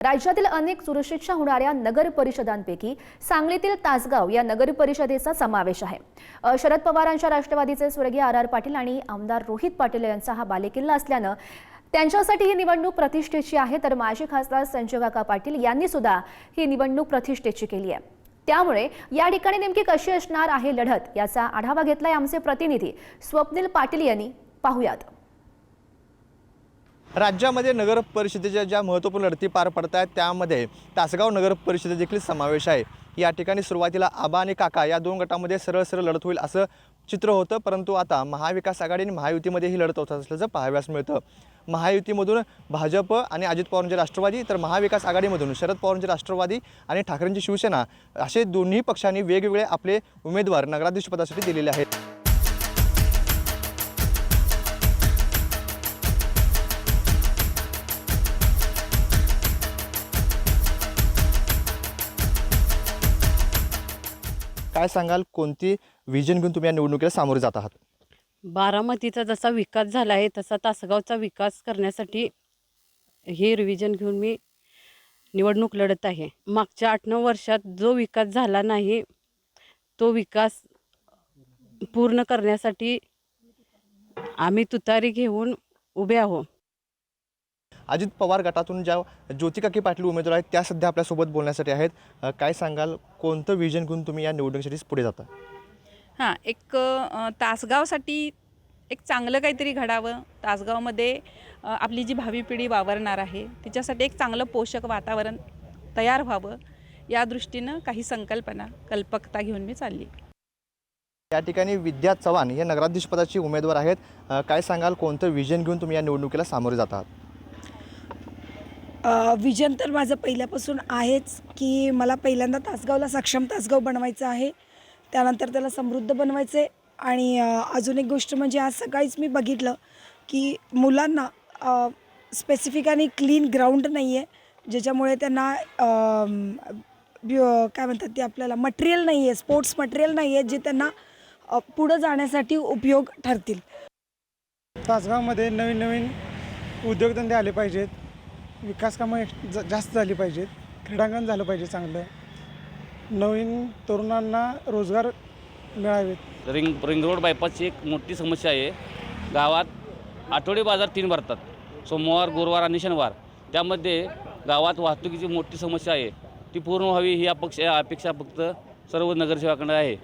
राज्यातील अनेक चुरशीच्या होणाऱ्या नगर परिषदांपैकी सांगलीतील तासगाव या नगर परिषदेचा समावेश आहे। शरद पवारांच्या राष्ट्रवादीचे स्वर्गीय आर पाटील आणि आमदार रोहित पाटील यांचा हा बालेकिल्ला असल्यानं त्यांच्यासाठी ही निवडणूक प्रतिष्ठेची आहे, तर माजी खासदार संजय काका पाटील यांनी सुद्धा ही निवडणूक प्रतिष्ठेची केली आहे। त्यामुळे या ठिकाणी नेमकी कशी असणार आहे लढत याचा आढावा घेतलाय आमचे प्रतिनिधी स्वप्नील पाटील यांनी। पाहूयात। राज्यामध्ये नगर परिषदेच्या ज्या महत्त्वपूर्ण लढती पार पडत आहेत त्यामध्ये तासगाव नगर परिषदेचा देखील समावेश आहे। या ठिकाणी सुरुवातीला आबा आणि काका या दोन गटामध्ये सरळ लढत होईल असं चित्र होतं, परंतु आता महाविकास आघाडी आणि महायुतीमध्ये ही लढत होत असल्याचं पाहाव्यास मिळतं। महायुतीमधून भाजप आणि अजित पवारांचे राष्ट्रवादी, तर महाविकास आघाडीमधून शरद पवारांचे राष्ट्रवादी आणि ठाकरेंची शिवसेना असे दोन्ही पक्षांनी वेगवेगळे आपले उमेदवार नगराध्यक्षपदासाठी दिलेले आहेत। काय सांगाल, कोणती विजन घेऊन तुम्ही या निवडणुकीला सामोरे जात आहात? बारामतीचा जसा विकास झाला आहे तसा तासगावचा विकास करण्यासाठी हे रिव्हिजन घेऊन मी निवडणूक लढत आहे। मागच्या 8-9 वर्षात जो विकास झाला नाही तो विकास पूर्ण करण्यासाठी आम्ही तुतारी घेऊन उभे आहोत। अजित पवार गटातून ज्या ज्योतिकाकी पाटील उमेदवार आहेत त्या सध्या आपल्यासोबत बोलण्यासाठी आहेत। काय सांगाल, कोणतं विजन घेऊन तुम्ही या निवडणुकीसाठी पुढे जाता? एक तासगावसाठी एक चांगलं काहीतरी घडावं, तासगावमध्ये आपली जी भावी पिढी वावरणार आहे तिच्यासाठी एक चांगलं पोषक वातावरण तयार व्हावं, या दृष्टीनं काही कल्पकता घेऊन मी चालली। या ठिकाणी विद्या चव्हाण हे नगराध्यक्षपदाचे उमेदवार आहेत। काय सांगाल, कोणतं विजन घेऊन तुम्ही या निवडणुकीला सामोरे जात आहात? विजन तर माझं पहिल्यापासून आहेच की मला पहिल्यांदा तासगावला सक्षम तासगाव बनवायचं आहे, त्यानंतर त्याला समृद्ध बनवायचं आहे। आणि अजून एक गोष्ट म्हणजे आज सकाळीच मी बघितलं की मुलांना स्पेसिफिक आणि क्लीन ग्राउंड नाही आहे, ज्याच्यामुळे त्यांना काय म्हणतात ते आपल्याला मटेरियल नाही आहे, स्पोर्ट्स मटेरियल नाही आहे जे त्यांना पुढं जाण्यासाठी उपयोग ठरतील। तासगावमध्ये नवीन नवीन उद्योगधंदे आले पाहिजेत, विकास कामं जास्त झाली पाहिजेत, क्रीडांगण झालं पाहिजे चांगलं, नवीन तरुणांना रोजगार मिळावेत। रिंग रोड बायपासची एक मोठी समस्या आहे। गावात आठवडे बाजार 3 भरतात, सोमवार, गुरुवार आणि शनिवार। त्यामध्ये गावात वाहतुकीची मोठी समस्या आहे, ती पूर्ण व्हावी ही अपेक्षा फक्त सर्व नगरसेवकांकडे आहे।